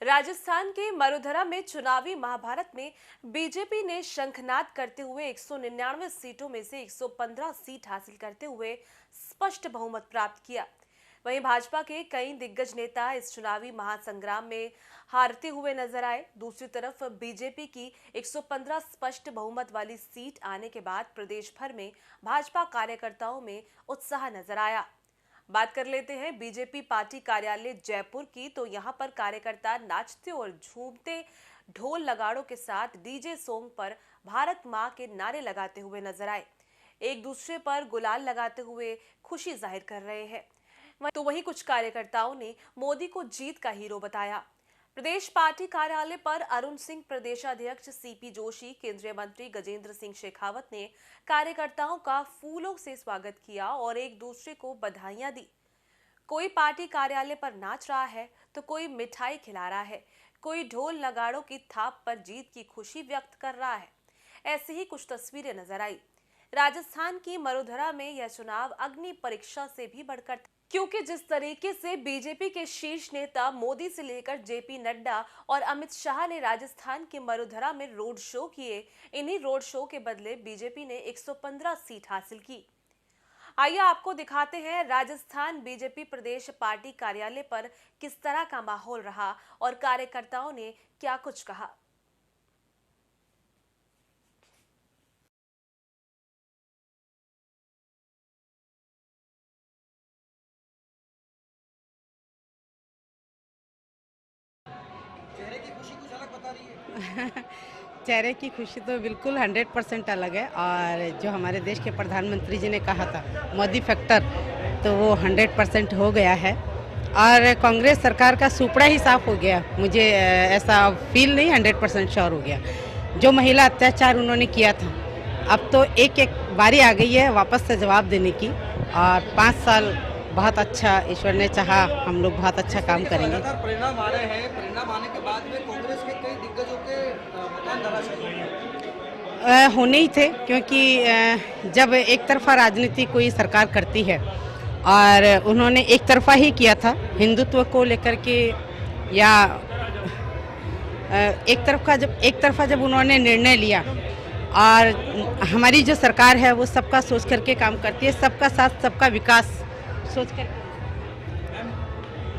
राजस्थान के मरुधरा में चुनावी महाभारत में बीजेपी ने शंखनाद करते हुए 199 सीटों में से 115 सीट हासिल करते हुए स्पष्ट बहुमत प्राप्त किया। वहीं भाजपा के कई दिग्गज नेता इस चुनावी महासंग्राम में हारते हुए नजर आए। दूसरी तरफ बीजेपी की 115 स्पष्ट बहुमत वाली सीट आने के बाद प्रदेश भर में भाजपा कार्यकर्ताओं में उत्साह नजर आया। बात कर लेते हैं बीजेपी पार्टी कार्यालय जयपुर की, तो यहां पर कार्यकर्ता नाचते और झूमते ढोल नगाड़ों के साथ डीजे सॉन्ग पर भारत मां के नारे लगाते हुए नजर आए। एक दूसरे पर गुलाल लगाते हुए खुशी जाहिर कर रहे हैं। तो वहीं कुछ कार्यकर्ताओं ने मोदी को जीत का हीरो बताया। प्रदेश पार्टी कार्यालय पर अरुण सिंह, प्रदेशाध्यक्ष सीपी जोशी, केंद्रीय मंत्री गजेंद्र सिंह शेखावत ने कार्यकर्ताओं का फूलों से स्वागत किया और एक दूसरे को बधाइयां दी। कोई पार्टी कार्यालय पर नाच रहा है तो कोई मिठाई खिला रहा है, कोई ढोल नगाड़ों की थाप पर जीत की खुशी व्यक्त कर रहा है। ऐसी ही कुछ तस्वीरें नजर आई। राजस्थान की मरुधरा में यह चुनाव अग्नि परीक्षा से भी बढ़कर, क्योंकि जिस तरीके से बीजेपी के शीर्ष नेता मोदी से लेकर जेपी नड्डा और अमित शाह ने राजस्थान के मरुधरा में रोड शो किए, इन्हीं रोड शो के बदले बीजेपी ने 115 सीट हासिल की। आइए आपको दिखाते हैं राजस्थान बीजेपी प्रदेश पार्टी कार्यालय पर किस तरह का माहौल रहा और कार्यकर्ताओं ने क्या कुछ कहा। चेहरे की खुशी कुछ अलग बता रही है। चेहरे की खुशी तो बिल्कुल 100% अलग है। और जो हमारे देश के प्रधानमंत्री जी ने कहा था मोदी फैक्टर, तो वो 100% हो गया है। और कांग्रेस सरकार का सुपड़ा ही साफ हो गया। मुझे ऐसा फील नहीं, 100% श्योर हो गया। जो महिला अत्याचार उन्होंने किया था, अब तो एक एक बारी आ गई है वापस से जवाब देने की। और 5 साल बहुत अच्छा, ईश्वर ने चाहा हम लोग बहुत अच्छा काम करेंगे। परिणाम आ रहे हैं, परिणाम आने के बाद में कांग्रेस के कई दिग्गजों के मकान धराशायी होने ही थे, क्योंकि जब एक तरफा राजनीति कोई सरकार करती है और उन्होंने एक तरफा ही किया था हिंदुत्व को लेकर के, या एक तरफा जब उन्होंने निर्णय लिया, और हमारी जो सरकार है वो सबका सोच करके काम करती है, सबका साथ सबका विकास सोच कर।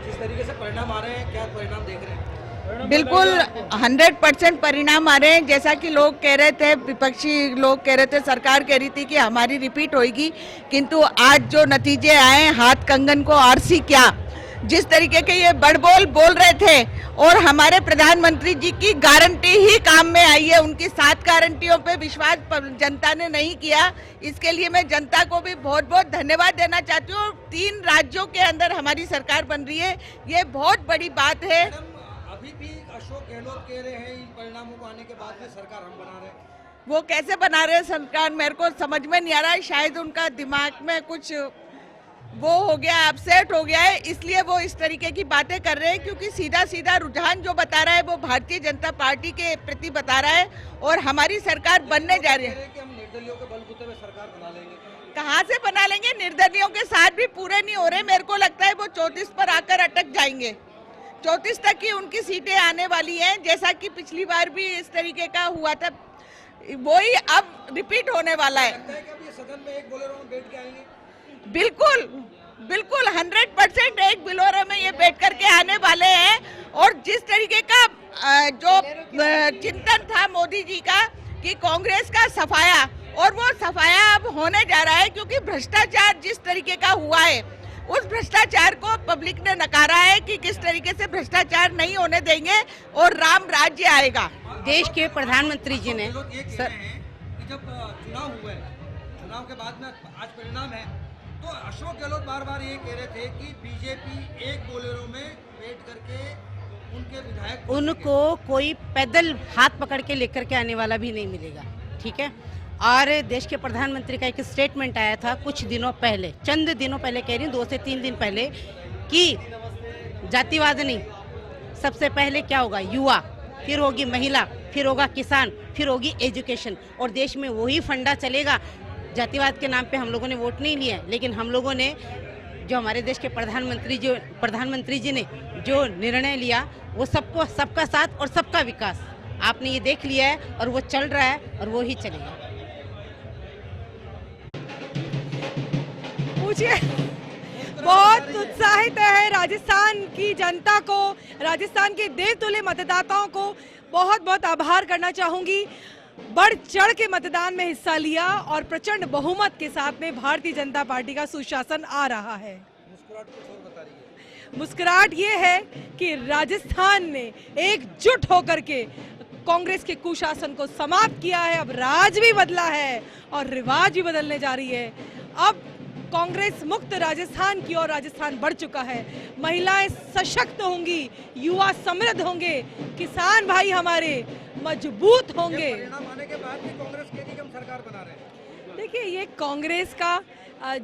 जिस तरीके से परिणाम आ रहे हैं, क्या परिणाम देख रहे हैं? बिल्कुल 100% परिणाम आ रहे हैं। जैसा कि लोग कह रहे थे, विपक्षी लोग कह रहे थे, सरकार कह रही थी कि हमारी रिपीट होगी, किंतु आज जो नतीजे आए, हाथ कंगन को आरसी क्या, जिस तरीके के ये बड़बोल बोल रहे थे, और हमारे प्रधानमंत्री जी की गारंटी ही काम में आई है। उनकी 7 गारंटियों पे विश्वास जनता ने नहीं किया। इसके लिए मैं जनता को भी बहुत बहुत धन्यवाद देना चाहती हूँ। 3 राज्यों के अंदर हमारी सरकार बन रही है, ये बहुत बड़ी बात है। अभी भी अशोक गहलोत कह रहे हैं इन परिणामों को आने के बाद में सरकार हम बना रहे हैं। वो कैसे बना रहे हैं सरकार, मेरे को समझ में नहीं आ रहा है। शायद उनका दिमाग में कुछ वो हो गया, अपसेट हो गया है, इसलिए वो इस तरीके की बातें कर रहे हैं। क्योंकि सीधा सीधा रुझान जो बता रहा है वो भारतीय जनता पार्टी के प्रति बता रहा है, और हमारी सरकार बनने जा रही है। कि हम निर्दलियों के बलबूते पे सरकार बना लेंगे। कहाँ से बना लेंगे? निर्दलियों के साथ भी पूरे नहीं हो रहे। मेरे को लगता है वो 34 पर आकर अटक जाएंगे। 34 तक की उनकी सीटें आने वाली हैं, जैसा कि पिछली बार भी इस तरीके का हुआ था, वही अब रिपीट होने वाला है। लगता है कि अब ये सदन में एक बोलेरो में बैठ के आएंगे। बिल्कुल बिल्कुल 100% एक बिलोरे में ये बैठ करके आने वाले हैं। और जिस तरीके का जो चिंतन था मोदी जी का कि कांग्रेस का सफाया, और वो सफाया अब होने जा रहा है, क्योंकि भ्रष्टाचार जिस तरीके का हुआ है, उस भ्रष्टाचार को पब्लिक ने नकारा है कि किस तरीके से भ्रष्टाचार नहीं होने देंगे और राम राज्य आएगा। देश के प्रधानमंत्री जी ने सर जब चुनाव हुए, चुनाव के बाद में आज परिणाम है, तो अशोक गहलोत बार बार ये कह रहे थे कि बीजेपी एक बोलेरो में बैठ करके उनके विधायक, उनको कोई पैदल हाथ पकड़ के लेकर के आने वाला भी नहीं मिलेगा, ठीक है। और देश के प्रधानमंत्री का एक स्टेटमेंट आया था कुछ दिनों पहले, चंद दिनों पहले कह रही हूँ, 2 से 3 दिन पहले, कि जातिवाद नहीं, सबसे पहले क्या होगा, युवा, फिर होगी महिला, फिर होगा किसान, फिर होगी एजुकेशन, और देश में वही फंडा चलेगा। जातिवाद के नाम पे हम लोगों ने वोट नहीं लिए, लेकिन हम लोगों ने जो हमारे देश के प्रधानमंत्री जी ने जो निर्णय लिया वो सबका साथ और सबका विकास आपने ये देख लिया है और वो चल रहा है और वो ही चलेगा। मुझे बहुत उत्साहित है राजस्थान की जनता को, राजस्थान के देवतुल्य मतदाताओं को बहुत बहुत आभार करना चाहूंगी। बढ़ चढ़ के मतदान में हिस्सा लिया और प्रचंड बहुमत के साथ में भारतीय जनता पार्टी का सुशासन आ रहा है। मुस्कुराहट ये है कि राजस्थान ने एकजुट होकर के कांग्रेस के कुशासन को समाप्त किया है। अब राज भी बदला है और रिवाज भी बदलने जा रही है। अब कांग्रेस मुक्त राजस्थान की ओर राजस्थान बढ़ चुका है। महिलाएं सशक्त होंगी, युवा समृद्ध होंगे, किसान भाई हमारे मजबूत होंगे। परिणाम आने के बाद भी कांग्रेस कहती कि हम सरकार बना रहे हैं। देखिए, ये कांग्रेस का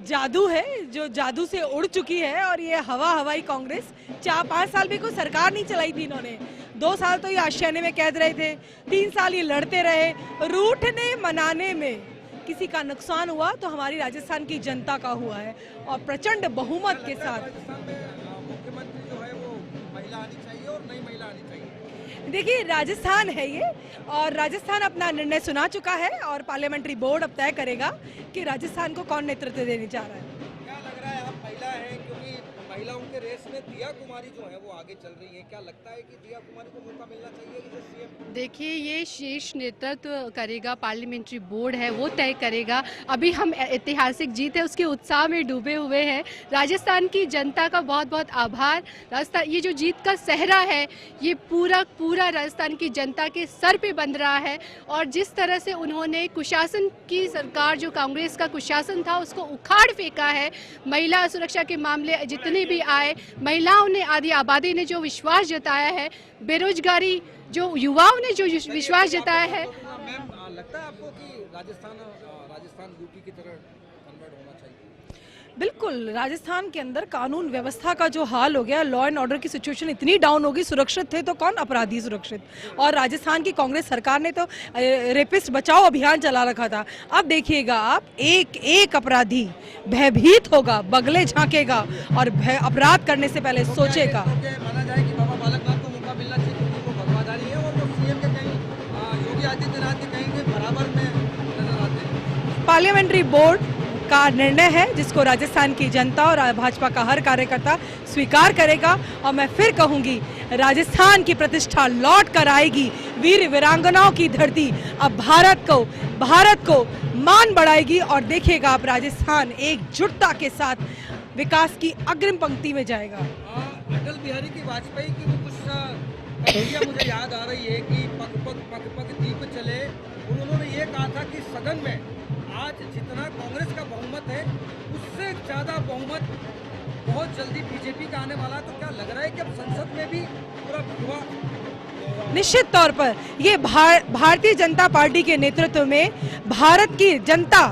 जादू है जो जादू से उड़ चुकी है और ये हवाई कांग्रेस 4-5 साल भी कोई सरकार नहीं चलाई थी इन्होंने। 2 साल तो ये आशियाने में कैद रहे थे, 3 साल ये लड़ते रहे। रूठने मनाने में किसी का नुकसान हुआ तो हमारी राजस्थान की जनता का हुआ है और प्रचंड बहुमत के साथ। राजस्थान में मुख्यमंत्री जो है वो महिला आनी चाहिए और नई महिला आनी चाहिए। देखिए, राजस्थान है ये और राजस्थान अपना निर्णय सुना चुका है और पार्लियामेंट्री बोर्ड अब तय करेगा कि राजस्थान को कौन नेतृत्व देने जा रहा है। क्या लग रहा है, आप महिला हैं, क्योंकि महिलाओं के रेस में दिया कुमारी जो है वो आगे चल रही है, क्या लगता है कि दिया कुमारी को मौका मिलना चाहिए कि सीएम? देखिए, ये शीर्ष नेतृत्व करेगा, पार्लियामेंट्री बोर्ड है वो तय करेगा। अभी हम ऐतिहासिक जीत है उसके उत्साह में डूबे हुए हैं। राजस्थान की जनता का बहुत बहुत आभार। राजस्थान ये जो जीत का सहरा है ये पूरा राजस्थान की जनता के सर पे बंध रहा है और जिस तरह से उन्होंने कुशासन की सरकार, जो कांग्रेस का कुशासन था, उसको उखाड़ फेंका है। महिला सुरक्षा के मामले जितने भी आए, महिलाओं ने, आधी आबादी ने जो विश्वास जताया है, बेरोजगारी, जो युवाओं ने जो विश्वास जताया है। मैम, लगता है आपको कि राजस्थान यूपी की तरह कन्वर्ट होना चाहिए? बिल्कुल, राजस्थान के अंदर कानून व्यवस्था का जो हाल हो गया, लॉ एंड ऑर्डर की सिचुएशन इतनी डाउन होगी, सुरक्षित थे तो कौन अपराधी सुरक्षित। और राजस्थान की कांग्रेस सरकार ने तो रेपिस्ट बचाओ अभियान चला रखा था। अब देखिएगा आप, एक अपराधी भयभीत होगा, बगले झांकेगा और अपराध करने से पहले सोचेगा। माना जाए कि बाबा बालकनाथ को मौका मिलना चाहिए क्योंकि वो वफादारी है और वो सीएम के कहीं योगी आदित्यनाथ के कहीं के बराबर में नजर आते हैं। पार्लियामेंट्री बोर्ड का निर्णय है जिसको राजस्थान की जनता और भाजपा का हर कार्यकर्ता स्वीकार करेगा और मैं फिर कहूंगी, राजस्थान की प्रतिष्ठा लौट कर आएगी। वीर वीरांगनाओं की धरती अब भारत को मान बढ़ाएगी और देखिएगा आप, राजस्थान एकजुटता के साथ विकास की अग्रिम पंक्ति में जाएगा। अटल बिहारी की वाजपेयी की वो कुछ पंक्तियां मुझे याद आ रही है कि पग पग दीप चले। उन्होंने ये कहा था कि सदन में आज जितना कांग्रेस का बहुमत है उससे ज्यादा बहुमत बहुत जल्दी बीजेपी का आने वाला है। तो क्या लग रहा है कि अब संसद में भी पूरा युवा? निश्चित तौर पर ये भारतीय जनता पार्टी के नेतृत्व में भारत की जनता,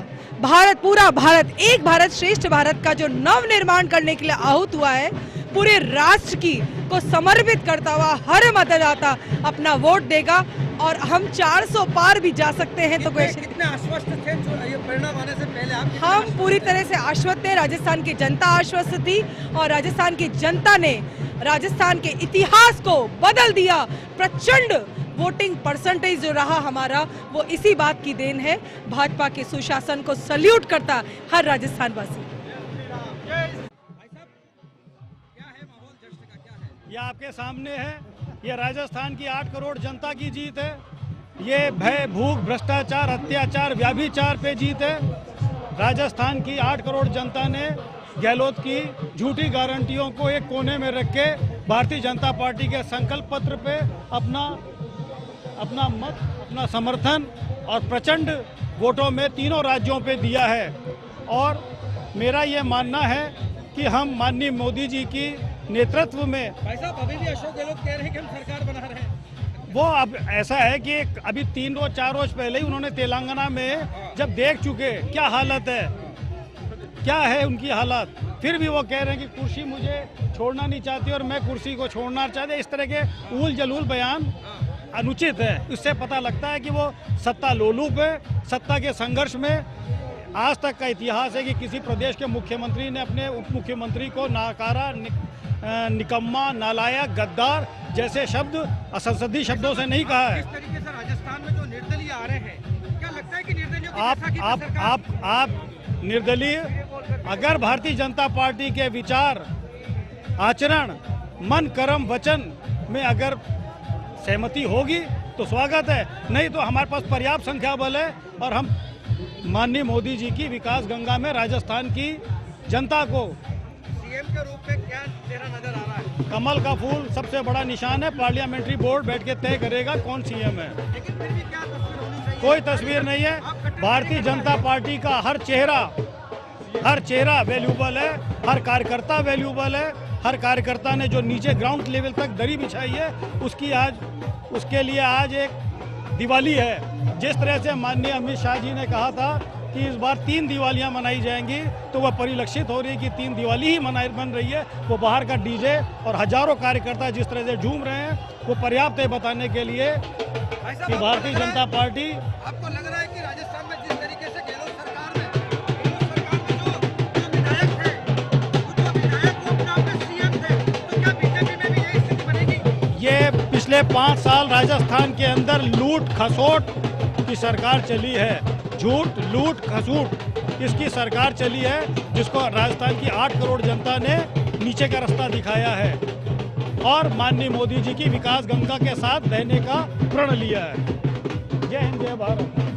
पूरा भारत, एक भारत श्रेष्ठ भारत का जो नव निर्माण करने के लिए आहूत हुआ है, पूरे राष्ट्र को समर्पित करता हुआ हर मतदाता अपना वोट देगा और हम 400 पार भी जा सकते हैं। तो कितने आश्वस्त थे जो ये परिणाम आने से पहले? हम पूरी तरह से आश्वस्त थे, राजस्थान की जनता आश्वस्त थी और राजस्थान की जनता ने राजस्थान के इतिहास को बदल दिया। प्रचंड वोटिंग परसेंटेज जो रहा हमारा, वो इसी बात की देन है। भाजपा के सुशासन को सल्यूट करता हर राजस्थान वासी। ये आपके सामने है, ये राजस्थान की 8 करोड़ जनता की जीत है। ये भय, भूख, भ्रष्टाचार, अत्याचार, व्याभिचार पे जीत है। राजस्थान की 8 करोड़ जनता ने गहलोत की झूठी गारंटियों को एक कोने में रख के भारतीय जनता पार्टी के संकल्प पत्र पे अपना मत, अपना समर्थन और प्रचंड वोटों में तीनों राज्यों पे दिया है। और मेरा ये मानना है कि हम माननीय मोदी जी की नेतृत्व में, भाई साहब अभी भी अशोक गहलोत कह रहे हैं कि हम सरकार बना रहे हैं। वो अब ऐसा है कि अभी 3-4 रोज पहले ही उन्होंने तेलंगाना में जब देख चुके क्या हालत है, क्या है उनकी हालत, फिर भी वो कह रहे हैं कि कुर्सी मुझे छोड़ना नहीं चाहती और मैं कुर्सी को छोड़ना चाहते। इस तरह के ऊल जलूल बयान अनुचित है। इससे पता लगता है कि वो सत्ता लोलुप है, सत्ता के संघर्ष में आज तक का इतिहास है कि किसी प्रदेश के मुख्यमंत्री ने अपने उप मुख्यमंत्री को नाकारा, निकम्मा, नालायक, गद्दार जैसे शब्द असंसदीय शब्दों से नहीं कहा है। इस तरीके से राजस्थान में जो निर्दलीय आ रहे हैं, क्या लगता है कि निर्दलीयों की बैसाखी पे सरकार- आप निर्दलीय, अगर भारतीय जनता पार्टी के विचार, आचरण, मन, कर्म, वचन में अगर सहमति होगी तो स्वागत है, नहीं तो हमारे पास पर्याप्त संख्या बल है और हम माननीय मोदी जी की विकास गंगा में राजस्थान की जनता को सीएम के रूप में क्या चेहरा नजर आ रहा है? कमल का फूल सबसे बड़ा निशान है। पार्लियामेंट्री बोर्ड बैठ के तय करेगा कौन सीएम है। लेकिन फिर भी क्या तस्वीर होनी चाहिए? कोई तस्वीर नहीं है। भारतीय जनता पार्टी का हर चेहरा वैल्यूबल है, हर कार्यकर्ता वैल्यूबल है। हर कार्यकर्ता ने जो नीचे ग्राउंड लेवल तक दरी बिछाई है उसके लिए आज एक दिवाली है। जिस तरह से माननीय अमित शाह जी ने कहा था कि इस बार 3 दिवालियां मनाई जाएंगी, तो वह परिलक्षित हो रही है कि 3 दिवाली ही बन रही है। वो बाहर का डीजे और हजारों कार्यकर्ता जिस तरह से झूम रहे हैं, वो पर्याप्त है बताने के लिए कि भारतीय जनता पार्टी। आपको लग रहा है कि राजस्थान में जिस तरीके से गहलोत सरकार में जो विधायक थे, वो विधायक वो अपने आप में सीएम थे, तो क्या बीजेपी में भी यही स्थिति बनेगी? ये पिछले 5 साल राजस्थान के अंदर लूट खसोट की सरकार चली है। झूठ, लूट, खसूट इसकी सरकार चली है, जिसको राजस्थान की 8 करोड़ जनता ने नीचे का रास्ता दिखाया है और माननीय मोदी जी की विकास गंगा के साथ बहने का प्रण लिया है। जय हिंद, जय भारत।